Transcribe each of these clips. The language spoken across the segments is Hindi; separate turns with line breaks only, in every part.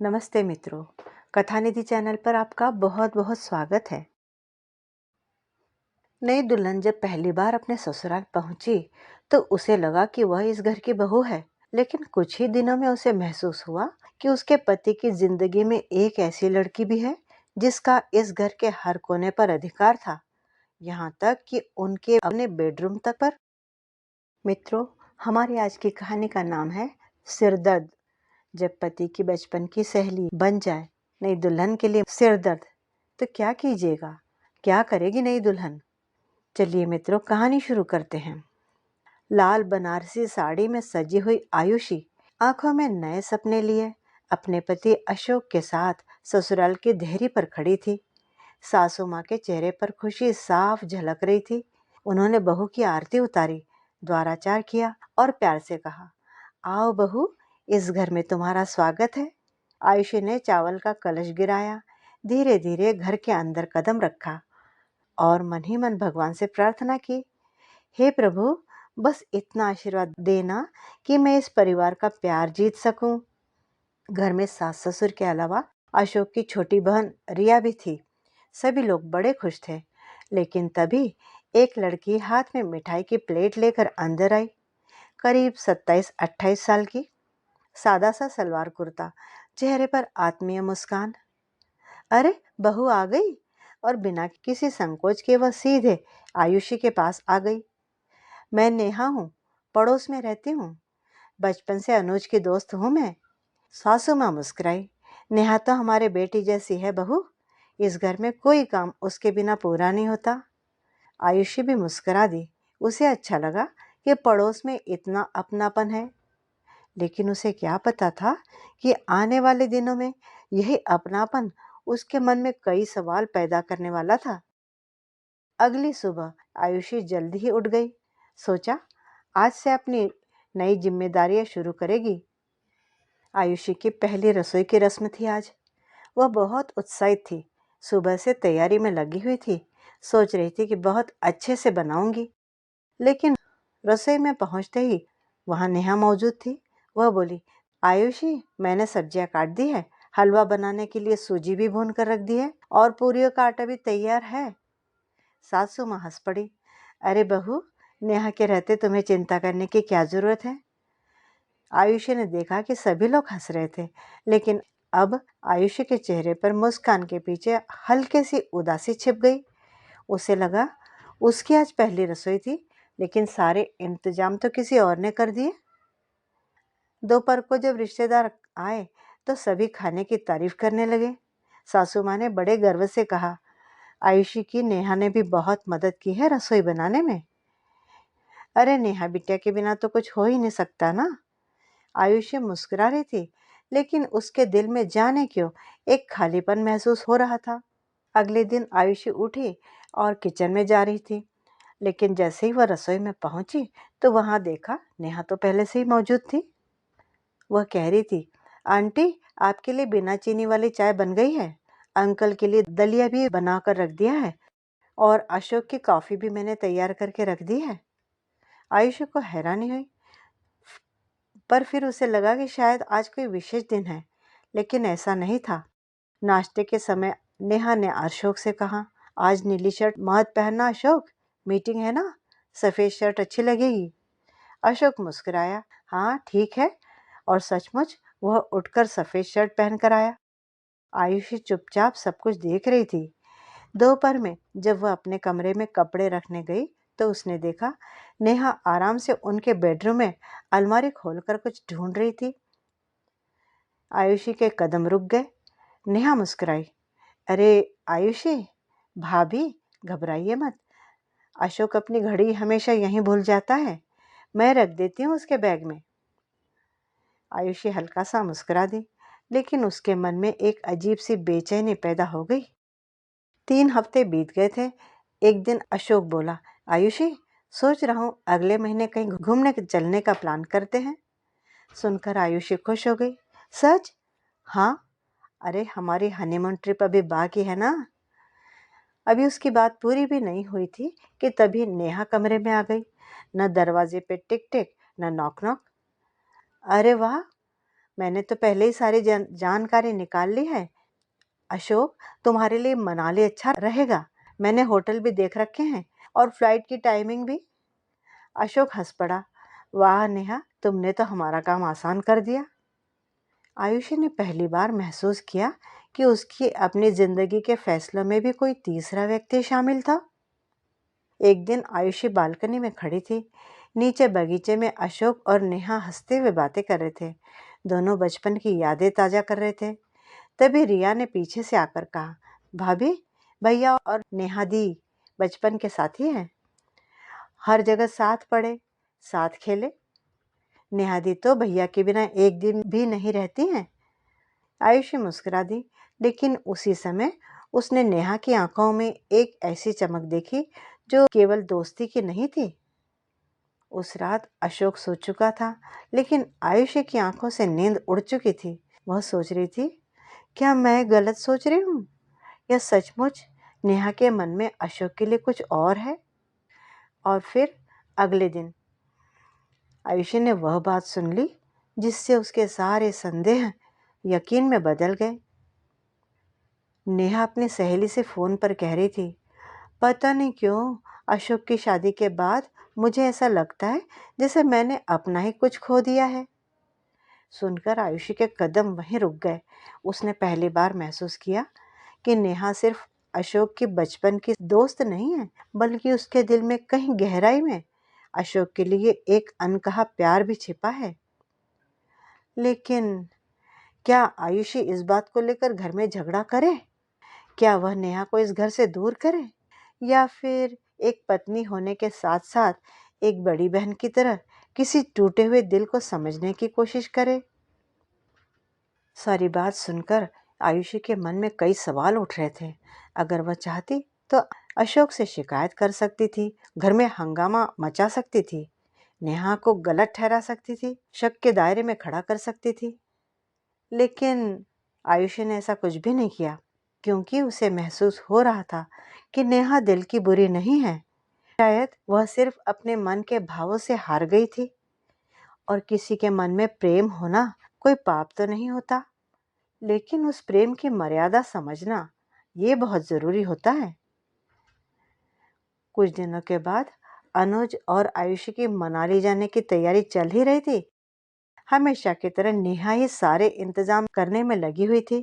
नमस्ते मित्रों, कथानिधि चैनल पर आपका बहुत बहुत स्वागत है। नई दुल्हन जब पहली बार अपने ससुराल पहुंची तो उसे लगा कि वह इस घर की बहू है। लेकिन कुछ ही दिनों में उसे महसूस हुआ कि उसके पति की जिंदगी में एक ऐसी लड़की भी है जिसका इस घर के हर कोने पर अधिकार था, यहाँ तक कि उनके अपने बेडरूम तक पर। मित्रों, हमारी आज की कहानी का नाम है सिरदर्द। जब पति की बचपन की सहेली बन जाए नई दुल्हन के लिए सिर दर्द, तो क्या कीजिएगा? क्या करेगी नई दुल्हन? चलिए मित्रों, कहानी शुरू करते हैं। लाल बनारसी साड़ी में सजी हुई आयुषी आंखों में नए सपने लिए अपने पति अशोक के साथ ससुराल की देहरी पर खड़ी थी। सासू माँ के चेहरे पर खुशी साफ झलक रही थी। उन्होंने बहू की आरती उतारी, द्वाराचार किया और प्यार से कहा, आओ बहू, इस घर में तुम्हारा स्वागत है। आयुषी ने चावल का कलश गिराया, धीरे धीरे घर के अंदर कदम रखा और मन ही मन भगवान से प्रार्थना की, हे प्रभु, बस इतना आशीर्वाद देना कि मैं इस परिवार का प्यार जीत सकूं। घर में सास ससुर के अलावा अशोक की छोटी बहन रिया भी थी। सभी लोग बड़े खुश थे। लेकिन तभी एक लड़की हाथ में मिठाई की प्लेट लेकर अंदर आई। करीब 27-28 साल की, सादा सा सलवार कुर्ता, चेहरे पर आत्मीय मुस्कान। अरे बहू आ गई। और बिना किसी संकोच के वह सीधे आयुषी के पास आ गई। मैं नेहा हूँ, पड़ोस में रहती हूँ। बचपन से अनुज की दोस्त हूँ मैं। सासू माँ मुस्कुराई। नेहा तो हमारे बेटी जैसी है बहू। इस घर में कोई काम उसके बिना पूरा नहीं होता। आयुषी भी मुस्कुरा दी। उसे अच्छा लगा कि पड़ोस में इतना अपनापन है। लेकिन उसे क्या पता था कि आने वाले दिनों में यही अपनापन उसके मन में कई सवाल पैदा करने वाला था। अगली सुबह आयुषी जल्दी ही उठ गई। सोचा, आज से अपनी नई जिम्मेदारियां शुरू करेगी। आयुषी की पहली रसोई की रस्म थी आज। वह बहुत उत्साहित थी। सुबह से तैयारी में लगी हुई थी। सोच रही थी कि बहुत अच्छे से बनाऊंगी। लेकिन रसोई में पहुंचते ही वहां नेहा मौजूद थी। वह बोली, आयुषी, मैंने सब्जियां काट दी है, हलवा बनाने के लिए सूजी भी भून कर रख दी है और पूरियों का आटा भी तैयार है। सासू माँ हंस पड़ी। अरे बहू, नेहा के रहते तुम्हें चिंता करने की क्या जरूरत है? आयुषी ने देखा कि सभी लोग हंस रहे थे, लेकिन अब आयुषी के चेहरे पर मुस्कान के पीछे हल्की सी उदासी छिप गई। उसे लगा उसकी आज पहली रसोई थी, लेकिन सारे इंतजाम तो किसी और ने कर दिए। दोपहर को जब रिश्तेदार आए तो सभी खाने की तारीफ करने लगे। सासू माँ ने बड़े गर्व से कहा, आयुषी की नेहा ने भी बहुत मदद की है रसोई बनाने में। अरे नेहा बिटिया के बिना तो कुछ हो ही नहीं सकता ना। आयुषी मुस्कुरा रही थी, लेकिन उसके दिल में जाने क्यों एक खालीपन महसूस हो रहा था। अगले दिन आयुषी उठी और किचन में जा रही थी। लेकिन जैसे ही वह रसोई में पहुंची तो वहां देखा नेहा तो पहले से ही मौजूद थी। वह कह रही थी, आंटी, आपके लिए बिना चीनी वाली चाय बन गई है। अंकल के लिए दलिया भी बना कर रख दिया है और अशोक की कॉफी भी मैंने तैयार करके रख दी है। आयुषी को हैरानी हुई, पर फिर उसे लगा कि शायद आज कोई विशेष दिन है। लेकिन ऐसा नहीं था। नाश्ते के समय नेहा ने अशोक से कहा, आज नीली शर्ट मत पहनना अशोक, मीटिंग है ना, सफ़ेद शर्ट अच्छी लगेगी। अशोक मुस्कुराया, हाँ ठीक है। और सचमुच वह उठकर सफ़ेद शर्ट पहनकर आया। आयुषी चुपचाप सब कुछ देख रही थी। दोपहर में जब वह अपने कमरे में कपड़े रखने गई तो उसने देखा नेहा आराम से उनके बेडरूम में अलमारी खोलकर कुछ ढूंढ रही थी। आयुषी के कदम रुक गए। नेहा मुस्कुराई, अरे आयुषी भाभी, घबराइए मत। अशोक अपनी घड़ी हमेशा यहीं भूल जाता है, मैं रख देती हूँ उसके बैग में। आयुषी हल्का सा मुस्कुरा दी, लेकिन उसके मन में एक अजीब सी बेचैनी पैदा हो गई। 3 हफ्ते बीत गए थे। एक दिन अशोक बोला, आयुषी, सोच रहा हूँ अगले महीने कहीं घूमने चलने का प्लान करते हैं। सुनकर आयुषी खुश हो गई, सच? हाँ। अरे हमारी हनीमून ट्रिप अभी बाकी है ना। अभी उसकी बात पूरी भी नहीं हुई थी कि तभी नेहा कमरे में आ गई। न दरवाजे पे टिक टिक, न नॉक नॉक। अरे वाह, मैंने तो पहले ही सारी जानकारी निकाल ली है। अशोक, तुम्हारे लिए मनाली अच्छा रहेगा। मैंने होटल भी देख रखे हैं और फ्लाइट की टाइमिंग भी। अशोक हंस पड़ा। वाह नेहा, तुमने तो हमारा काम आसान कर दिया। आयुषी ने पहली बार महसूस किया कि उसकी अपनी जिंदगी के फैसलों में भी कोई तीसरा व्यक्ति शामिल था। एक दिन आयुषी बालकनी में खड़ी थी। नीचे बगीचे में अशोक और नेहा हंसते हुए बातें कर रहे थे। दोनों बचपन की यादें ताजा कर रहे थे। तभी रिया ने पीछे से आकर कहा, भाभी, भैया और नेहा दी बचपन के साथी हैं। हर जगह साथ पढ़े, साथ खेले। नेहा दी तो भैया के बिना एक दिन भी नहीं रहती हैं। आयुषी मुस्कुरा दी, लेकिन उसी समय उसने नेहा की आंखों में एक ऐसी चमक देखी जो केवल दोस्ती की नहीं थी। उस रात अशोक सो चुका था, लेकिन आयुषी की आंखों से नींद उड़ चुकी थी। वह सोच रही थी, क्या मैं गलत सोच रही हूँ या सचमुच नेहा के मन में अशोक के लिए कुछ और है। और फिर अगले दिन आयुषी ने वह बात सुन ली जिससे उसके सारे संदेह यकीन में बदल गए। नेहा अपनी सहेली से फोन पर कह रही थी, पता नहीं क्यों अशोक की शादी के बाद मुझे ऐसा लगता है जैसे मैंने अपना ही कुछ खो दिया है। सुनकर आयुषी के कदम वहीं रुक गए। उसने पहली बार महसूस किया कि नेहा सिर्फ अशोक की बचपन की दोस्त नहीं है, बल्कि उसके दिल में कहीं गहराई में अशोक के लिए एक अनकहा प्यार भी छिपा है। लेकिन क्या आयुषी इस बात को लेकर घर में झगड़ा करे? क्या वह नेहा को इस घर से दूर करे, या फिर एक पत्नी होने के साथ साथ एक बड़ी बहन की तरह किसी टूटे हुए दिल को समझने की कोशिश करे? सारी बात सुनकर आयुषी के मन में कई सवाल उठ रहे थे। अगर वह चाहती तो अशोक से शिकायत कर सकती थी, घर में हंगामा मचा सकती थी, नेहा को गलत ठहरा सकती थी, शक के दायरे में खड़ा कर सकती थी। लेकिन आयुषी ने ऐसा कुछ भी नहीं किया, क्योंकि उसे महसूस हो रहा था कि नेहा दिल की बुरी नहीं है। शायद वह सिर्फ अपने मन के भावों से हार गई थी। और किसी के मन में प्रेम होना कोई पाप तो नहीं होता, लेकिन उस प्रेम की मर्यादा समझना ये बहुत जरूरी होता है। कुछ दिनों के बाद अनुज और आयुषी की मनाली जाने की तैयारी चल ही रही थी। हमेशा की तरह नेहा ही सारे इंतजाम करने में लगी हुई थी।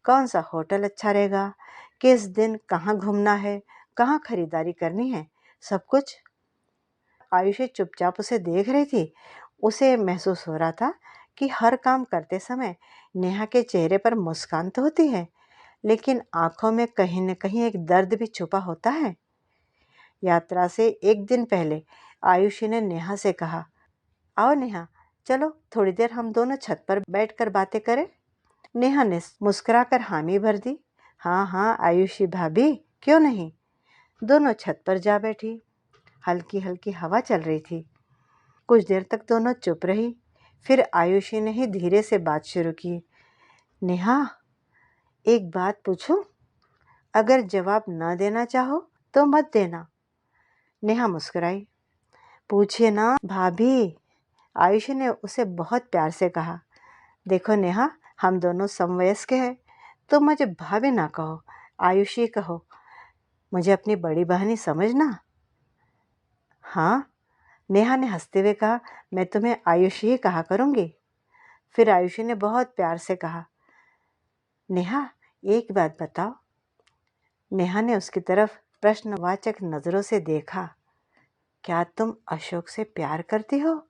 कौन सा होटल अच्छा रहेगा, किस दिन कहाँ घूमना है, कहाँ खरीदारी करनी है, सब कुछ। आयुषी चुपचाप उसे देख रही थी। उसे महसूस हो रहा था कि हर काम करते समय नेहा के चेहरे पर मुस्कान तो होती है, लेकिन आंखों में कहीं न कहीं एक दर्द भी छुपा होता है। यात्रा से एक दिन पहले आयुषी ने नेहा से कहा, आओ नेहा, चलो थोड़ी देर हम दोनों छत पर बैठकर बातें करें। नेहा ने मुस्कुराकर हामी भर दी। हाँ हाँ आयुषी भाभी, क्यों नहीं। दोनों छत पर जा बैठी। हल्की हल्की हवा चल रही थी। कुछ देर तक दोनों चुप रही। फिर आयुषी ने ही धीरे से बात शुरू की। नेहा, एक बात पूछूं? अगर जवाब न देना चाहो तो मत देना। नेहा मुस्कुराई। पूछिए ना भाभी। आयुषी ने उसे बहुत प्यार से कहा। देखो नेहा, हम दोनों समवयस्क हैं, तो मुझे भाभी ना कहो, आयुषी कहो। मुझे अपनी बड़ी बहन ही समझना। हाँ, नेहा ने हंसते हुए कहा, मैं तुम्हें आयुषी ही कहा करूंगी। फिर आयुषी ने बहुत प्यार से कहा, नेहा, एक बात बताओ। नेहा ने उसकी तरफ प्रश्नवाचक नजरों से देखा। क्या तुम अशोक से प्यार करती हो?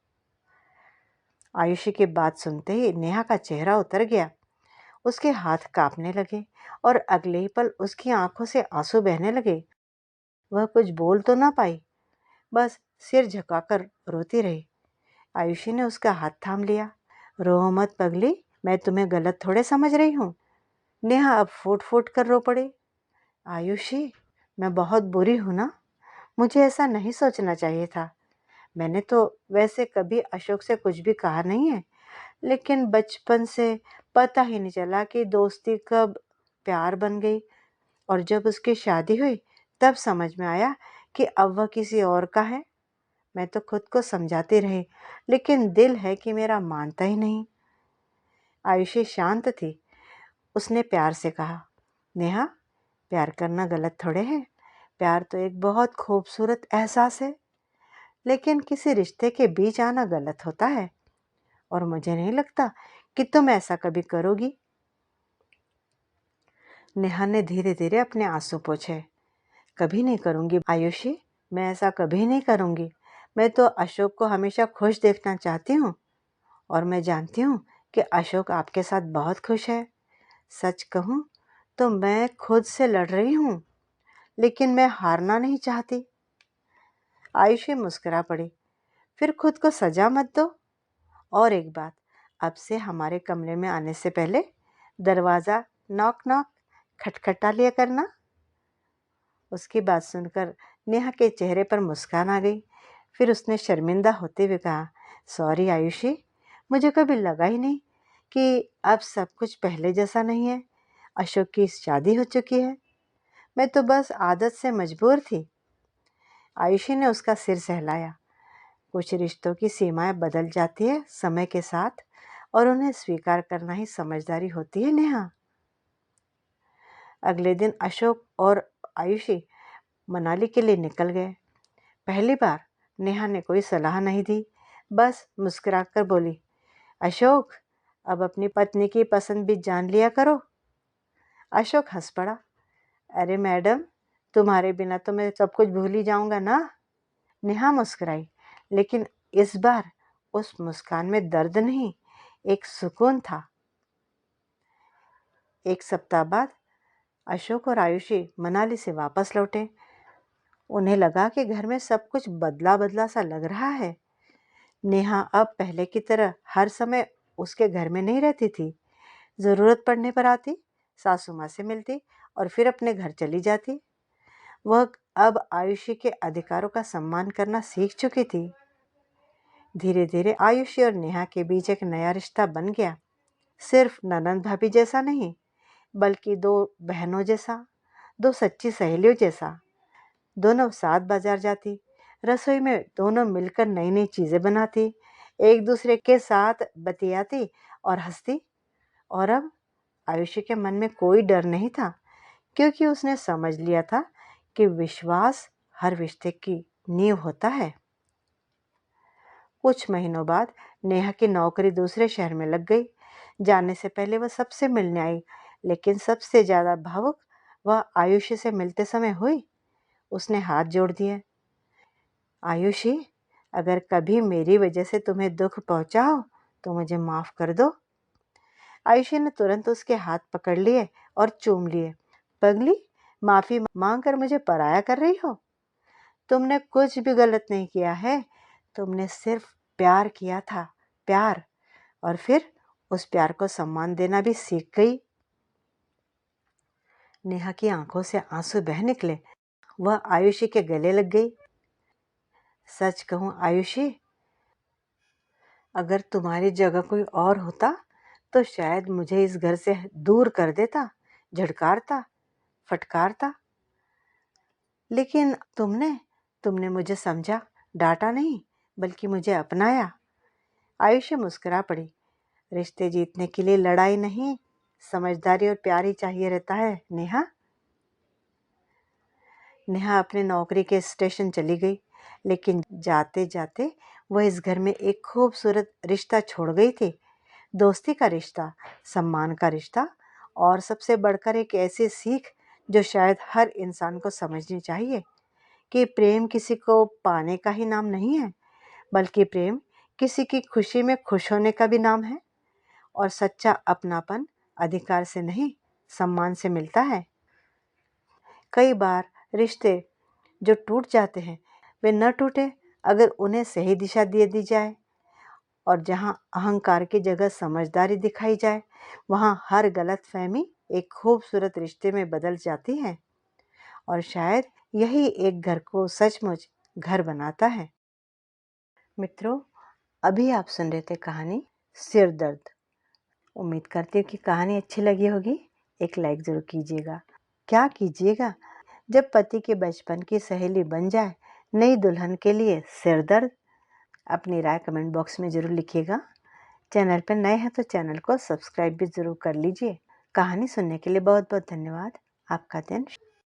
आयुषी की बात सुनते ही नेहा का चेहरा उतर गया। उसके हाथ कांपने लगे और अगले ही पल उसकी आंखों से आंसू बहने लगे। वह कुछ बोल तो ना पाई, बस सिर झुकाकर रोती रही। आयुषी ने उसका हाथ थाम लिया। रो मत पगली, मैं तुम्हें गलत थोड़े समझ रही हूँ। नेहा अब फूट फूट कर रो पड़ी। आयुषी, मैं बहुत बुरी हूँ ना, मुझे ऐसा नहीं सोचना चाहिए था। मैंने तो वैसे कभी अशोक से कुछ भी कहा नहीं है, लेकिन बचपन से पता ही नहीं चला कि दोस्ती कब प्यार बन गई। और जब उसकी शादी हुई तब समझ में आया कि अब वह किसी और का है। मैं तो खुद को समझाती रही, लेकिन दिल है कि मेरा मानता ही नहीं। आयुषी शांत थी। उसने प्यार से कहा, नेहा, प्यार करना गलत थोड़े है। प्यार तो एक बहुत खूबसूरत एहसास है, लेकिन किसी रिश्ते के बीच आना गलत होता है, और मुझे नहीं लगता कि तुम ऐसा कभी करोगी। नेहा ने धीरे धीरे अपने आंसू पोंछे। कभी नहीं करूंगी आयुषी, मैं ऐसा कभी नहीं करूंगी। मैं तो अशोक को हमेशा खुश देखना चाहती हूँ, और मैं जानती हूँ कि अशोक आपके साथ बहुत खुश है। सच कहूँ तो मैं खुद से लड़ रही हूँ, लेकिन मैं हारना नहीं चाहती। आयुषी मुस्कुरा पड़ी। फिर खुद को सजा मत दो। और एक बात, अब से हमारे कमरे में आने से पहले दरवाज़ा नॉक नॉक खटखटा लिया करना। उसकी बात सुनकर नेहा के चेहरे पर मुस्कान आ गई। फिर उसने शर्मिंदा होते हुए कहा, सॉरी आयुषी, मुझे कभी लगा ही नहीं कि अब सब कुछ पहले जैसा नहीं है। अशोक की शादी हो चुकी है, मैं तो बस आदत से मजबूर थी। आयुषी ने उसका सिर सहलाया। कुछ रिश्तों की सीमाएं बदल जाती है समय के साथ, और उन्हें स्वीकार करना ही समझदारी होती है नेहा। अगले दिन अशोक और आयुषी मनाली के लिए निकल गए। पहली बार नेहा ने कोई सलाह नहीं दी, बस मुस्कुराकर बोली, अशोक, अब अपनी पत्नी की पसंद भी जान लिया करो। अशोक हंस पड़ा। अरे मैडम, तुम्हारे बिना तो मैं सब कुछ भूल ही जाऊंगा ना। नेहा मुस्कुराई, लेकिन इस बार उस मुस्कान में दर्द नहीं, एक सुकून था। एक सप्ताह बाद अशोक और आयुषी मनाली से वापस लौटे। उन्हें लगा कि घर में सब कुछ बदला बदला सा लग रहा है। नेहा अब पहले की तरह हर समय उसके घर में नहीं रहती थी। ज़रूरत पड़ने पर आती, सासू माँ से मिलती और फिर अपने घर चली जाती। वह अब आयुषी के अधिकारों का सम्मान करना सीख चुकी थी। धीरे धीरे आयुषी और नेहा के बीच एक नया रिश्ता बन गया। सिर्फ ननंद भाभी जैसा नहीं, बल्कि दो बहनों जैसा, दो सच्ची सहेलियों जैसा। दोनों साथ बाजार जाती, रसोई में दोनों मिलकर नई नई चीज़ें बनाती, एक दूसरे के साथ बतियाती और हंसती। और अब आयुषी के मन में कोई डर नहीं था, क्योंकि उसने समझ लिया था कि विश्वास हर रिश्ते की नींव होता है। कुछ महीनों बाद नेहा की नौकरी दूसरे शहर में लग गई। जाने से पहले वह सबसे मिलने आई, लेकिन सबसे ज़्यादा भावुक वह आयुषी से मिलते समय हुई। उसने हाथ जोड़ दिए। आयुषी, अगर कभी मेरी वजह से तुम्हें दुख पहुंचा हो तो मुझे माफ़ कर दो। आयुषी ने तुरंत उसके हाथ पकड़ लिए और चूम लिए। पगली, माफ़ी मांग कर मुझे पराया कर रही हो? तुमने कुछ भी गलत नहीं किया है। तुमने सिर्फ प्यार किया था, प्यार। और फिर उस प्यार को सम्मान देना भी सीख गई। नेहा की आंखों से आंसू बह निकले। वह आयुषी के गले लग गई। सच कहूँ आयुषी, अगर तुम्हारी जगह कोई और होता तो शायद मुझे इस घर से दूर कर देता, झटकारता, फटकारता। लेकिन तुमने तुमने मुझे समझा, डांटा नहीं, बल्कि मुझे अपनाया। आयुषी मुस्कुरा पड़ी। रिश्ते जीतने के लिए लड़ाई नहीं, समझदारी और प्यार ही चाहिए रहता है नेहा। नेहा अपने नौकरी के स्टेशन चली गई, लेकिन जाते जाते वह इस घर में एक खूबसूरत रिश्ता छोड़ गई थी। दोस्ती का रिश्ता, सम्मान का रिश्ता, और सबसे बढ़कर एक ऐसी सीख जो शायद हर इंसान को समझनी चाहिए कि प्रेम किसी को पाने का ही नाम नहीं है, बल्कि प्रेम किसी की खुशी में खुश होने का भी नाम है। और सच्चा अपनापन अधिकार से नहीं, सम्मान से मिलता है। कई बार रिश्ते जो टूट जाते हैं, वे न टूटे अगर उन्हें सही दिशा दे दी जाए। और जहाँ अहंकार की जगह समझदारी दिखाई जाए, वहाँ हर गलत फहमी एक खूबसूरत रिश्ते में बदल जाती है। और शायद यही एक घर को सचमुच घर बनाता है। मित्रों, अभी आप सुन रहे थे कहानी सिर दर्द। उम्मीद करती हूँ कि कहानी अच्छी लगी होगी। एक लाइक ज़रूर कीजिएगा। क्या कीजिएगा? जब पति के बचपन की सहेली बन जाए नई दुल्हन के लिए सिर दर्द। अपनी राय कमेंट बॉक्स में ज़रूर लिखिएगा। चैनल पर नए हैं तो चैनल को सब्सक्राइब भी ज़रूर कर लीजिए। कहानी सुनने के लिए बहुत-बहुत धन्यवाद। आपका दिन